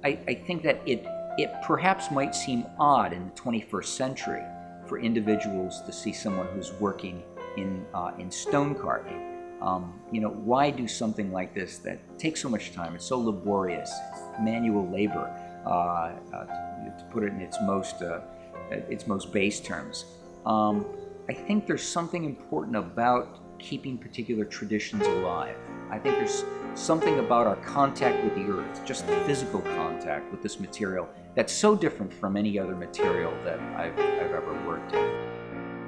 I think that it perhaps might seem odd in the 21st century for individuals to see someone who's working in stone carving. Why do something like this that takes so much time? It's so laborious, it's manual labor, to put it in its most base terms. I think there's something important about keeping particular traditions alive. I think there's something about our contact with the earth, just the physical contact with this material, that's so different from any other material that I've ever worked in.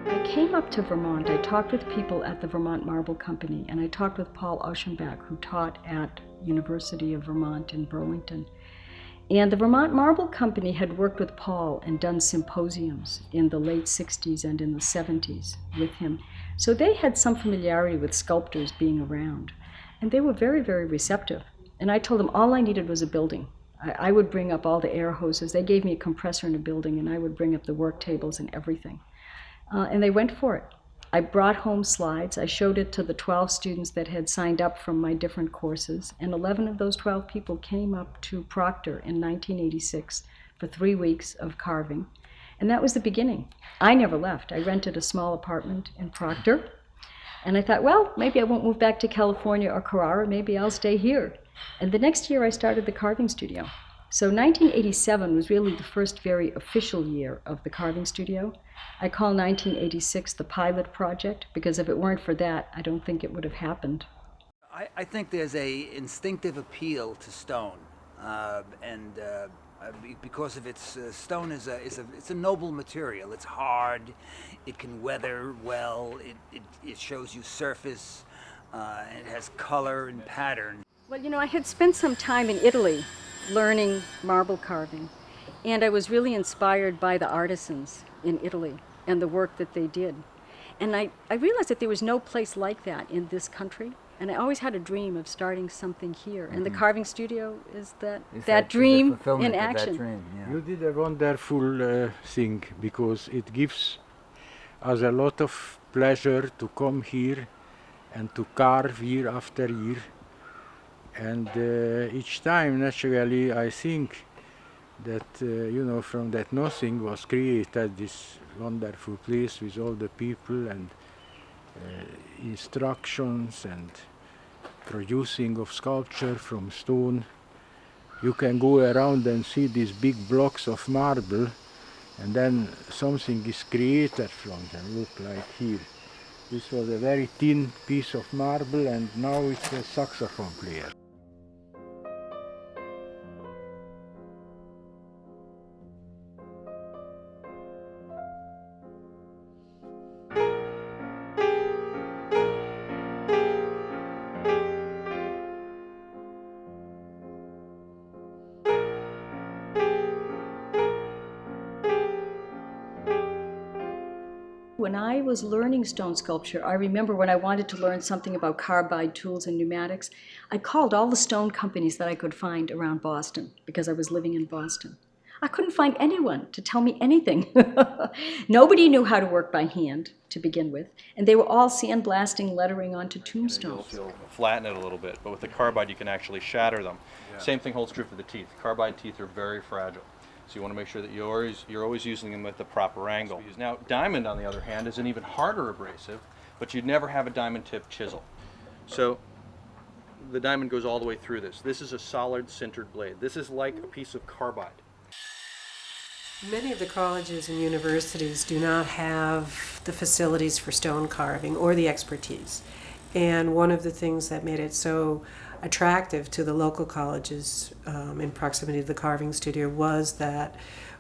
I came up to Vermont. I talked with people at the Vermont Marble Company, and I talked with Paul Auschenbach, who taught at University of Vermont in Burlington. And the Vermont Marble Company had worked with Paul and done symposiums in the late 60s and in the 70s with him. So they had some familiarity with sculptors being around. And they were very, very receptive. And I told them all I needed was a building. I would bring up all the air hoses. They gave me a compressor in a building, and I would bring up the work tables and everything. And they went for it. I brought home slides. I showed it to the 12 students that had signed up from my different courses, and 11 of those 12 people came up to Proctor in 1986 for 3 weeks of carving. And that was the beginning. I never left. I rented a small apartment in Proctor, and I thought, well, maybe I won't move back to California or Carrara. Maybe I'll stay here. And the next year I started the carving studio. So 1987 was really the first very official year of the carving studio. I call 1986 the pilot project, because if it weren't for that, I don't think it would have happened. I think there's a instinctive appeal to stone, because of its stone it's a noble material. It's hard, it can weather well, it shows you surface, it has color and pattern. Well, I had spent some time in Italy learning marble carving, and I was really inspired by the artisans in Italy and the work that they did. And I realized that there was no place like that in this country, and I always had a dream of starting something here. And the carving studio is that dream in action. That dream, yeah. You did a wonderful thing, because it gives us a lot of pleasure to come here and to carve year after year. And each time, naturally, I think that, from that nothing was created this wonderful place with all the people and instructions and producing of sculpture from stone. You can go around and see these big blocks of marble, and then something is created from them. Look like here. This was a very thin piece of marble, and now it's a saxophone player. When I was learning stone sculpture, I remember when I wanted to learn something about carbide tools and pneumatics, I called all the stone companies that I could find around Boston, because I was living in Boston. I couldn't find anyone to tell me anything. Nobody knew how to work by hand to begin with, and they were all sandblasting lettering onto tombstones. You'll flatten it a little bit, but with the carbide you can actually shatter them. Yeah. Same thing holds true for the teeth. Carbide teeth are very fragile. So you want to make sure that you're always using them at the proper angle. Now, diamond, on the other hand, is an even harder abrasive, but you'd never have a diamond tip chisel. So the diamond goes all the way through this. This is a solid sintered blade. This is like a piece of carbide. Many of the colleges and universities do not have the facilities for stone carving or the expertise. And one of the things that made it so attractive to the local colleges in proximity to the carving studio was that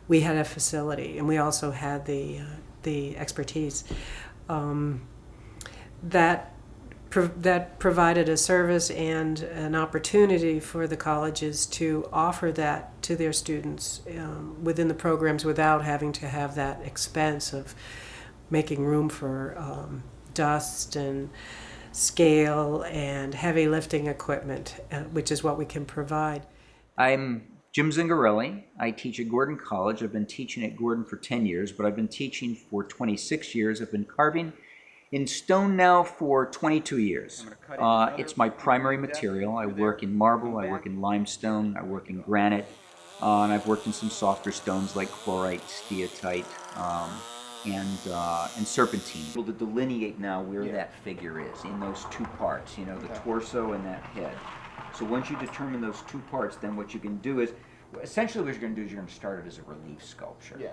we had a facility, and we also had the expertise that provided a service and an opportunity for the colleges to offer that to their students within the programs without having to have that expense of making room for dust and scale and heavy lifting equipment, which is what we can provide. I'm Jim Zingarelli. I teach at Gordon College. I've been teaching at Gordon for 10 years, but I've been teaching for 26 years. I've been carving In stone now for 22 years. It's my primary material. I work in marble, I work in limestone, I work in granite, and I've worked in some softer stones like chlorite, steatite, and serpentine. Able to delineate now where that figure is in those two parts, you know, the torso and that head. So once you determine those two parts, then what you can do is, essentially what you're going to do is you're going to start it as a relief sculpture. Yeah.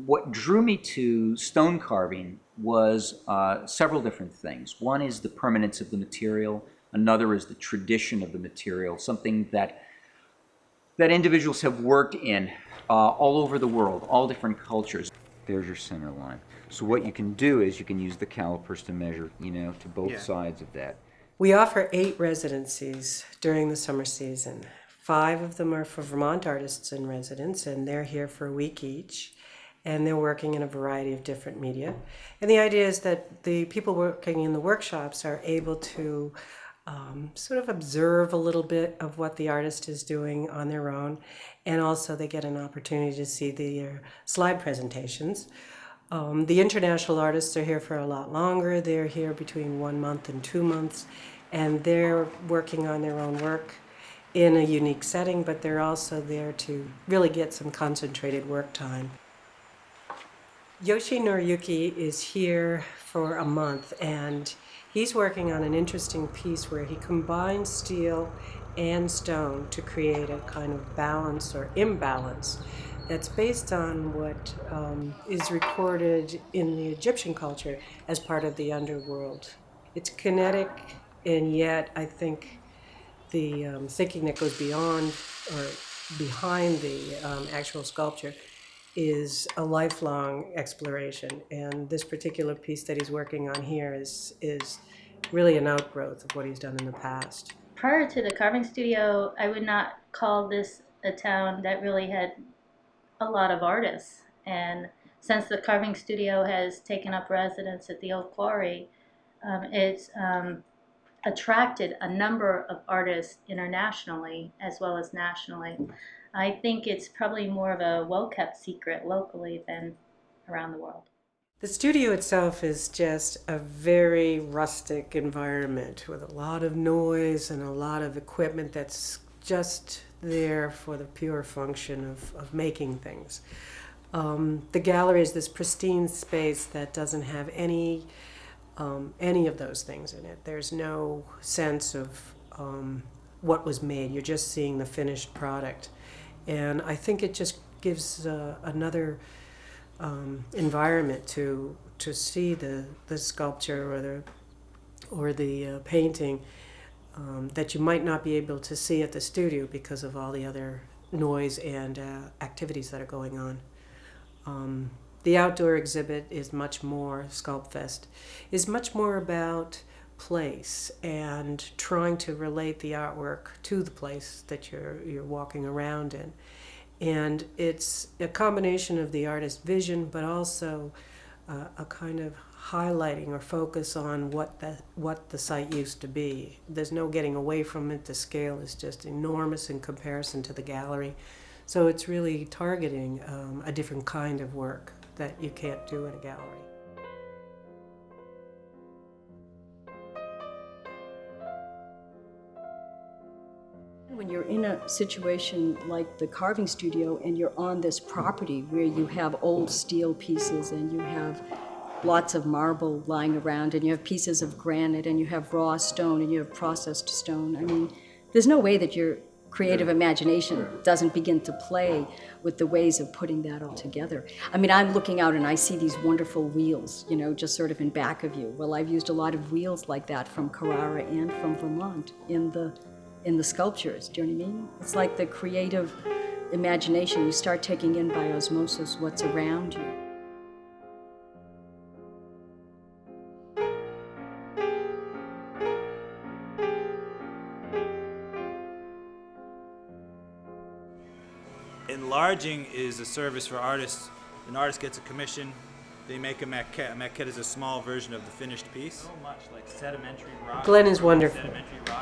What drew me to stone carving was several different things. One is the permanence of the material. Another is the tradition of the material, something that individuals have worked in all over the world, all different cultures. There's your center line. So what you can do is you can use the calipers to measure, you know, to both sides of that. We offer 8 residencies during the summer season. 5 of them are for Vermont artists in residence, and they're here for a week each. And they're working in a variety of different media. And the idea is that the people working in the workshops are able to sort of observe a little bit of what the artist is doing on their own. And also they get an opportunity to see the slide presentations. The international artists are here for a lot longer. They're here between 1 month and 2 months. And they're working on their own work in a unique setting, but they're also there to really get some concentrated work time. Yoshi Noriyuki is here for a month, and he's working on an interesting piece where he combines steel and stone to create a kind of balance or imbalance that's based on what is recorded in the Egyptian culture as part of the underworld. It's kinetic, and yet I think the thinking that goes beyond or behind the actual sculpture is a lifelong exploration, and this particular piece that he's working on here is really an outgrowth of what he's done in the past. Prior to the carving studio, I would not call this a town that really had a lot of artists, and since the carving studio has taken up residence at the old quarry, it's attracted a number of artists internationally as well as nationally. I think it's probably more of a well-kept secret locally than around the world. The studio itself is just a very rustic environment with a lot of noise and a lot of equipment that's just there for the pure function of making things. The gallery is this pristine space that doesn't have any of those things in it. There's no sense of what was made. You're just seeing the finished product. And I think it just gives another environment to see the sculpture or the painting that you might not be able to see at the studio because of all the other noise and activities that are going on. The outdoor exhibit is much more, Sculptfest, is much more about place and trying to relate the artwork to the place that you're walking around in. And it's a combination of the artist's vision, but also a kind of highlighting or focus on what the site used to be. There's no getting away from it. The scale is just enormous in comparison to the gallery. So it's really targeting a different kind of work that you can't do in a gallery. When you're in a situation like the carving studio and you're on this property where you have old steel pieces and you have lots of marble lying around and you have pieces of granite and you have raw stone and you have processed stone, I mean, there's no way that your creative imagination doesn't begin to play with the ways of putting that all together. I mean, I'm looking out and I see these wonderful wheels, you know, just sort of in back of you. Well, I've used a lot of wheels like that from Carrara and from Vermont in the sculptures. Do you know what I mean? It's like the creative imagination. You start taking in by osmosis what's around you. Enlarging is a service for artists. An artist gets a commission, they make a maquette. A maquette is a small version of the finished piece. So much like sedimentary rock. Glenn is wonderful.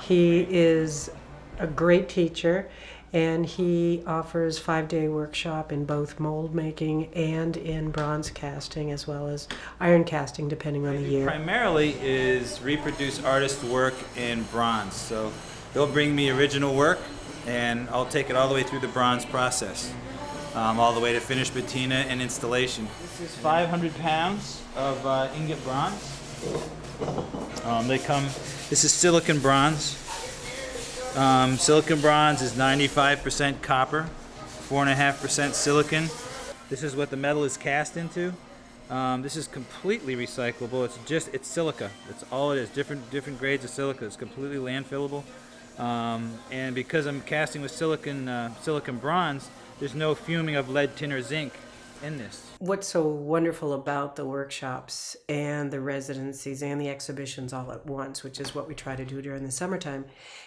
He is a great teacher, And he offers 5-day workshop in both mold making and in bronze casting, as well as iron casting, depending on the year. Primarily is reproduce artist work in bronze. So they'll bring me original work, and I'll take it all the way through the bronze process, all the way to finished patina and installation. This is 500 pounds of ingot bronze. This is silicon bronze. Silicon bronze is 95% copper, 4.5% silicon. This is what the metal is cast into. This is completely recyclable. It's silica. That's all it is. Different grades of silica. It's completely landfillable. And because I'm casting with silicon bronze, there's no fuming of lead, tin, or zinc in this. What's so wonderful about the workshops and the residencies and the exhibitions all at once, which is what we try to do during the summertime,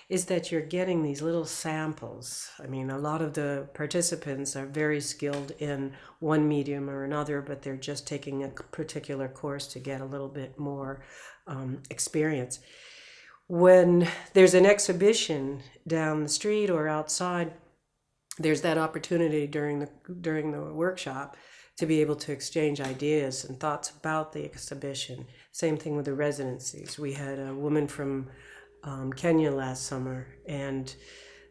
is that you're getting these little samples. I mean, a lot of the participants are very skilled in one medium or another, but they're just taking a particular course to get a little bit more experience. When there's an exhibition down the street or outside, there's that opportunity during the workshop to be able to exchange ideas and thoughts about the exhibition. Same thing with the residencies. We had a woman from Kenya last summer, and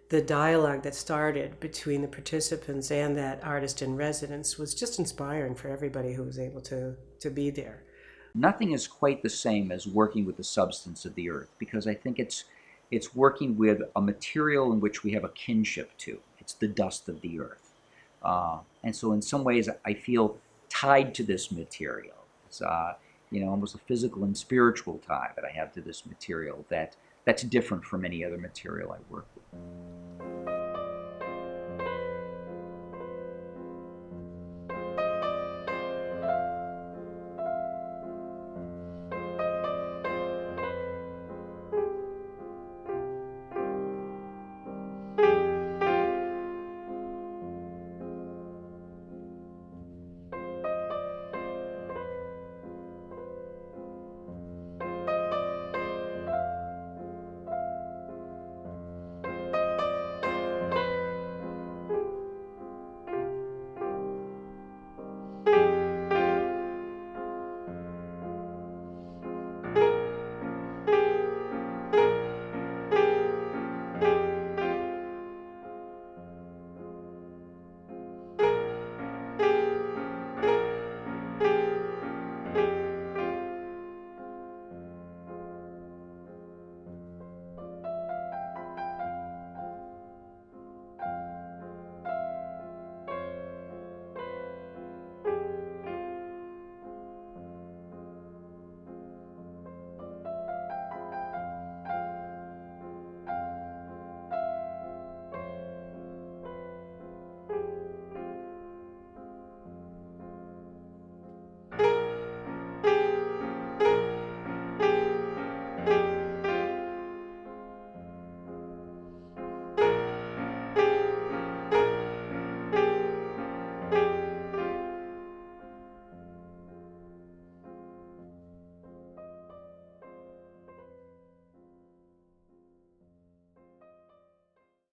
the dialogue that started between the participants and that artist in residence was just inspiring for everybody who was able to be there. Nothing is quite the same as working with the substance of the earth, because I think it's working with a material in which we have a kinship to. It's the dust of the earth. And so in some ways I feel tied to this material. It's almost a physical and spiritual tie that I have to this material that's different from any other material I work with.